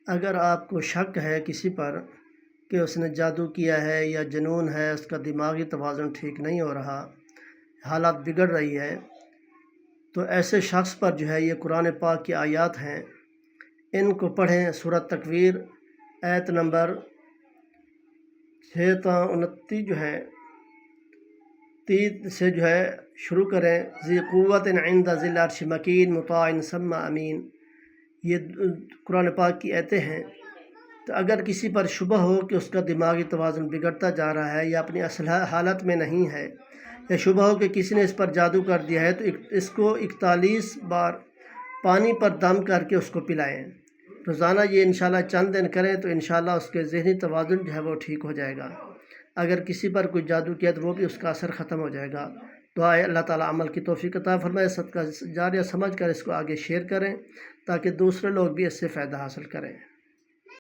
اگر آپ کو شک ہے کسی پر کہ اس نے جادو کیا ہے یا جنون ہے، اس کا دماغی توازن ٹھیک نہیں ہو رہا، حالات بگڑ رہی ہے، تو ایسے شخص پر جو ہے یہ قرآن پاک کی آیات ہیں، ان کو پڑھیں۔ سورۃ تکویر آیت نمبر 6 تا 29 جو ہے 3 سے جو ہے شروع کریں۔ ذی قوت عند ذی العرش مکین مطاع ثم امین، یہ قرآن پاک کی آیتیں ہیں۔ تو اگر کسی پر شبہ ہو کہ اس کا دماغی توازن بگڑتا جا رہا ہے یا اپنی اصل حالت میں نہیں ہے، یا شبہ ہو کہ کسی نے اس پر جادو کر دیا ہے، تو اس کو 41 بار پانی پر دم کر کے اس کو پلائیں۔ روزانہ یہ انشاءاللہ چند دن کریں تو انشاءاللہ اس کے ذہنی توازن جو ہے وہ ٹھیک ہو جائے گا۔ اگر کسی پر کوئی جادو کیا تو وہ بھی اس کا اثر ختم ہو جائے گا۔ دعا ہے اللہ تعالیٰ عمل کی توفیق عطا فرمائے۔ صدقہ جاریہ سمجھ کر اس کو آگے شیئر کریں تاکہ دوسرے لوگ بھی اس سے فائدہ حاصل کریں۔